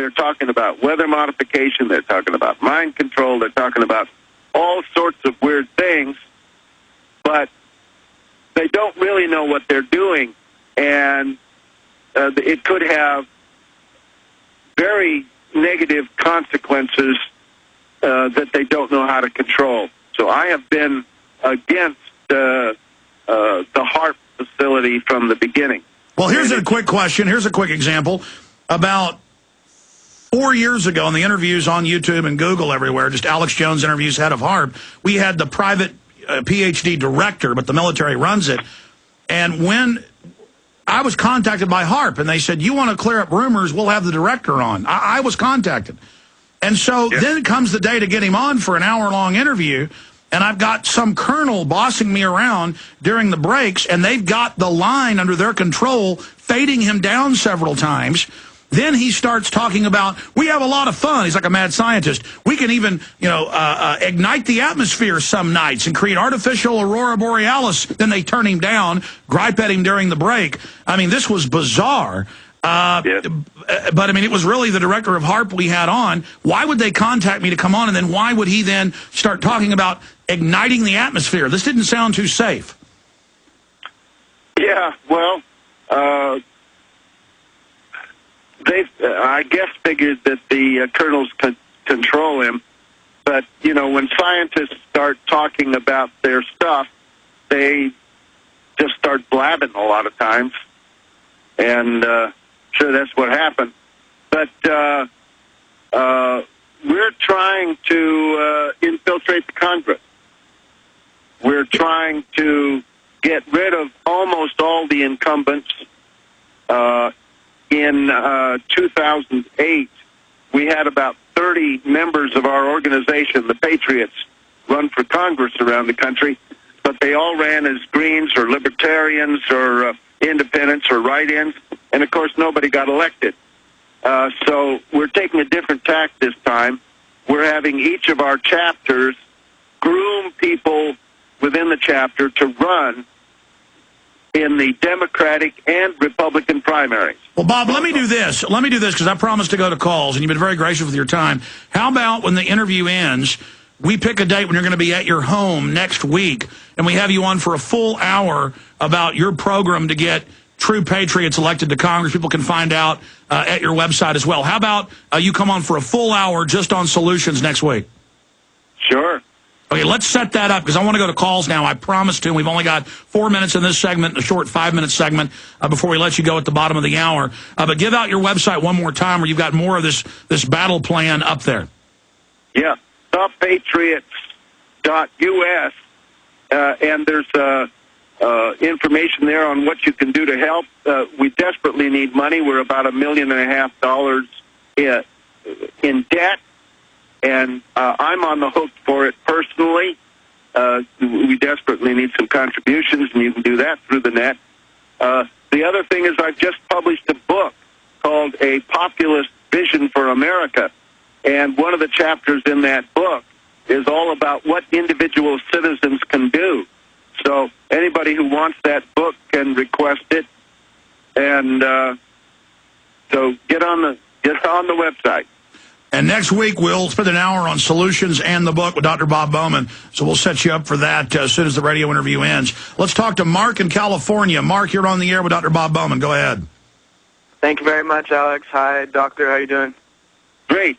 They're talking about weather modification. They're talking about mind control. They're talking about all sorts of weird things, but they don't really know what they're doing, and it could have very negative consequences that they don't know how to control. So I have been against the HARP facility from the beginning. Well, here's a quick question. Here's a quick example. About 4 years ago, in the interviews on YouTube and Google everywhere, just Alex Jones interviews, head of HARP, we had the private PhD director, but the military runs it. And when I was contacted by HARP, and they said, you want to clear up rumors, we'll have the director on. I was contacted. And so then comes the day to get him on for an hour-long interview, and I've got some colonel bossing me around during the breaks, and they've got the line under their control, fading him down several times. Then he starts talking about, we have a lot of fun. He's like a mad scientist. We can even, ignite the atmosphere some nights and create artificial aurora borealis. Then they turn him down, gripe at him during the break. I mean, this was bizarre. But, I mean, it was really the director of HARP we had on. Why would they contact me to come on, and then why would he then start talking about igniting the atmosphere? This didn't sound too safe. Yeah, well, they, I guess, figured that the colonels could control him. But, when scientists start talking about their stuff, they just start blabbing a lot of times. And sure, that's what happened. But we're trying to infiltrate the Congress. We're trying to get rid of almost all the incumbents. In 2008, we had about 30 members of our organization, the Patriots, run for Congress around the country, but they all ran as Greens or Libertarians or Independents or write-ins, and of course nobody got elected. So we're taking a different tack this time. We're having each of our chapters groom people within the chapter to run in the Democratic and Republican primaries. Well, Bob, let me do this. Let me do this because I promised to go to calls, and you've been very gracious with your time. How about when the interview ends, we pick a date when you're going to be at your home next week, and we have you on for a full hour about your program to get true patriots elected to Congress. People can find out at your website as well. How about you come on for a full hour just on solutions next week? Sure. Okay, let's set that up because I want to go to calls now. I promised to. We've only got 4 minutes in this segment, a short 5-minute segment before we let you go at the bottom of the hour. But give out your website one more time where you've got more of this battle plan up there. Yeah, thepatriots.us, and there's information there on what you can do to help. We desperately need money. We're about $1.5 million in debt. And I'm on the hook for it personally. We desperately need some contributions, and you can do that through the net. The other thing is I've just published a book called A Populist Vision for America. And one of the chapters in that book is all about what individual citizens can do. So anybody who wants that book can request it. And so get on the website. And next week, we'll spend an hour on solutions and the book with Dr. Bob Bowman. So we'll set you up for that as soon as the radio interview ends. Let's talk to Mark in California. Mark, you're on the air with Dr. Bob Bowman. Go ahead. Thank you very much, Alex. Hi, doctor. How you doing? Great.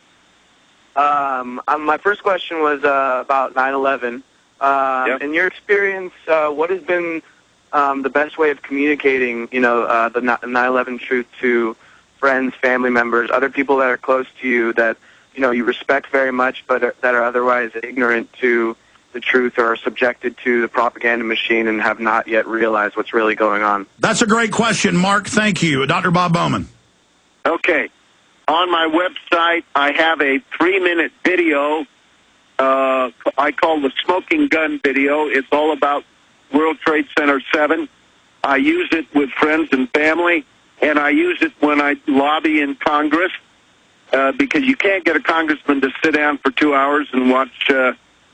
My first question was about 9/11. Yep. In your experience, what has been the best way of communicating, the 9/11 truth to friends, family members, other people that are close to you that, you respect very much but that are otherwise ignorant to the truth or are subjected to the propaganda machine and have not yet realized what's really going on? That's a great question, Mark. Thank you. Dr. Bob Bowman. Okay. On my website, I have a 3-minute video I call the smoking gun video. It's all about World Trade Center 7. I use it with friends and family, and I use it when I lobby in Congress because you can't get a congressman to sit down for 2 hours and watch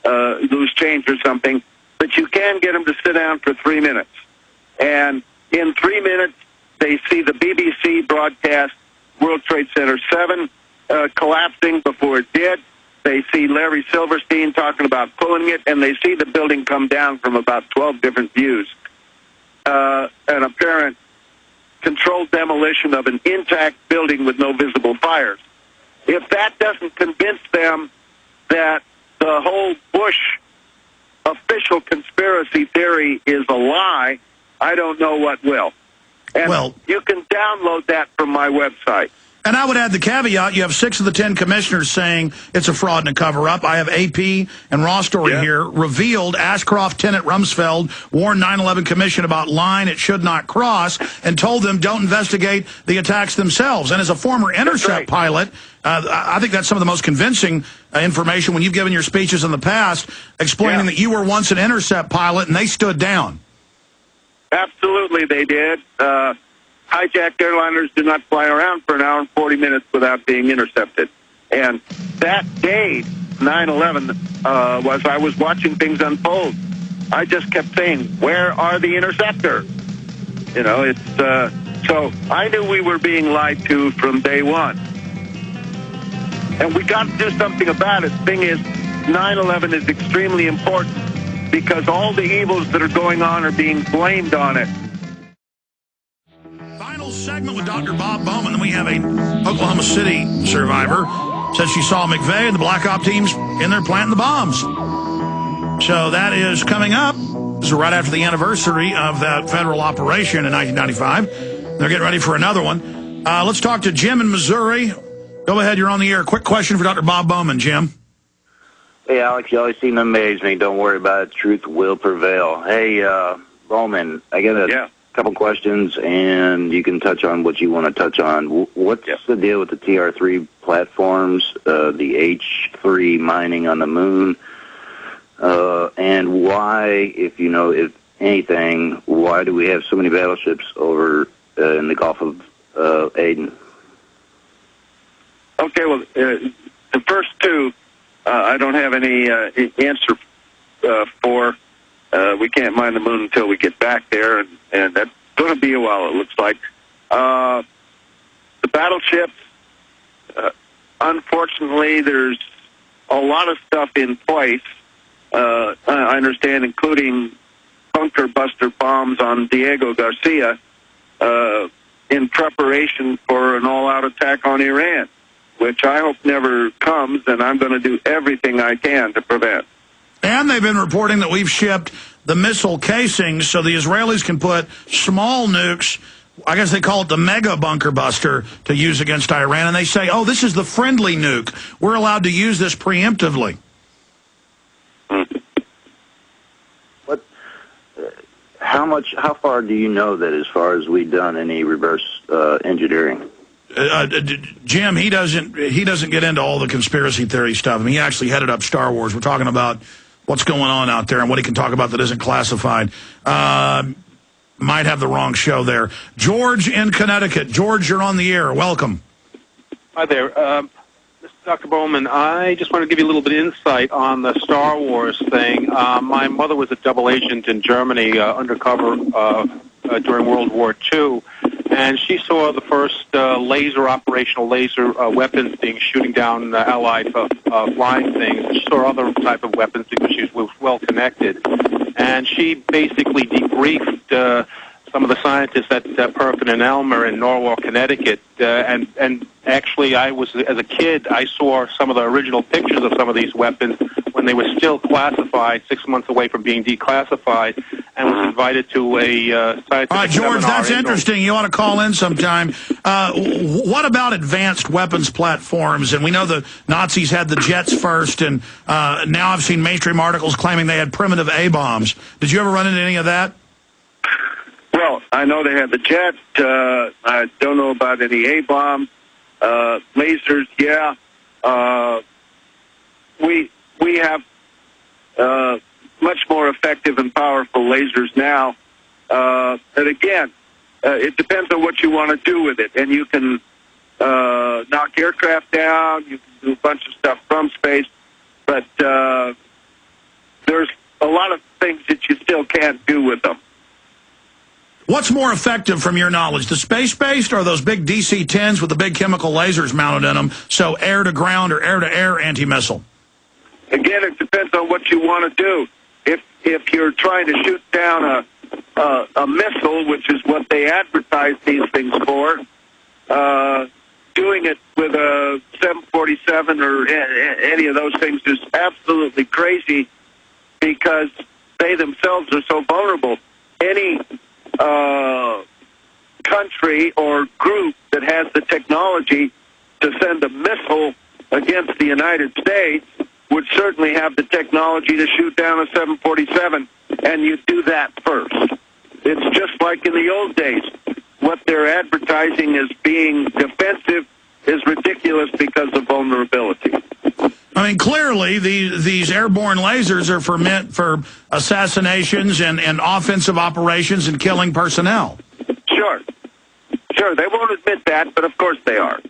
Loose Change or something, but you can get them to sit down for 3 minutes. And in 3 minutes, they see the BBC broadcast World Trade Center 7, collapsing before it did. They see Larry Silverstein talking about pulling it, and they see the building come down from about 12 different views. An apparent controlled demolition of an intact building with no visible fires. If that doesn't convince them that the whole Bush official conspiracy theory is a lie, I don't know what will. And you can download that from my website. And I would add the caveat, you have 6 of the 10 commissioners saying it's a fraud and a cover-up. I have AP and Raw Story here. Revealed Ashcroft, Tenet, Rumsfeld warned 9/11 Commission about line it should not cross and told them don't investigate the attacks themselves. And as a former Intercept pilot, I think that's some of the most convincing information when you've given your speeches in the past explaining that you were once an Intercept pilot and they stood down. Absolutely, they did. Hijacked airliners do not fly around for an hour and 40 minutes without being intercepted. And that day, 9/11, I was watching things unfold. I just kept saying, where are the interceptors? You know, it's so I knew we were being lied to from day one. And we got to do something about it. The thing is, 9/11 is extremely important because all the evils that are going on are being blamed on it. Final segment with Dr. Bob Bowman. Then we have a Oklahoma City survivor. Says she saw McVeigh and the Black Op teams in there planting the bombs. So that is coming up. This is right after the anniversary of that federal operation in 1995. They're getting ready for another one. Let's talk to Jim in Missouri. Go ahead, you're on the air. Quick question for Dr. Bob Bowman, Jim. Hey, Alex, you always seem to amaze me. Don't worry about it. Truth will prevail. Hey, Bowman, I got a couple questions, and you can touch on what you want to touch on. What's the deal with the TR-3 platforms, the H-3 mining on the moon, and why, if you know, if anything, why do we have so many battleships over in the Gulf of Aden? Okay, well, the first two, I don't have any answer for. We can't mine the moon until we get back there, and that's going to be a while, it looks like. The battleships, unfortunately, there's a lot of stuff in place, I understand, including bunker buster bombs on Diego Garcia in preparation for an all-out attack on Iran, which I hope never comes, and I'm going to do everything I can to prevent. And they've been reporting that we've shipped the missile casings so the Israelis can put small nukes, I guess they call it the mega bunker buster, to use against Iran. And they say, oh, this is the friendly nuke. We're allowed to use this preemptively. What? How far do you know that as far as we've done any reverse engineering? Jim, he doesn't get into all the conspiracy theory stuff. I mean, he actually headed up Star Wars. We're talking about what's going on out there and what he can talk about that isn't classified. Might have the wrong show there. George in Connecticut. George, you're on the air. Welcome. Hi there. This is Dr. Bowman. I just want to give you a little bit of insight on the Star Wars thing. My mother was a double agent in Germany, undercover during World War II, and she saw the first operational laser weapons being shooting down Allied flying things. She saw other type of weapons because she was well connected, and she basically debriefed some of the scientists at Perkin and Elmer in Norwalk, Connecticut, and actually, as a kid, I saw some of the original pictures of some of these weapons when they were still classified, 6 months away from being declassified, and was invited to a scientific All right, George, that's interesting. You ought to call in sometime. What about advanced weapons platforms? And we know the Nazis had the jets first, and now I've seen mainstream articles claiming they had primitive A-bombs. Did you ever run into any of that? Well, I know they had the jet. I don't know about any A-bombs. Lasers, yeah. We have much more effective and powerful lasers now. And again, it depends on what you want to do with it. And you can knock aircraft down. You can do a bunch of stuff from space. But there's a lot of things that you still can't do with them. What's more effective from your knowledge, the space-based or those big DC-10s with the big chemical lasers mounted in them, so air-to-ground or air-to-air anti-missile? Again, it depends on what you want to do. If you're trying to shoot down a missile, which is what they advertise these things for, doing it with a 747 or any of those things is absolutely crazy because they themselves are so vulnerable. Any country or group that has the technology to send a missile against the United States would certainly have the technology to shoot down a 747, and you do that first. It's just like in the old days. What they're advertising as being defensive is ridiculous because of vulnerability. I mean, clearly, these airborne lasers are meant for assassinations and offensive operations and killing personnel. Sure. They won't admit that, but of course they are.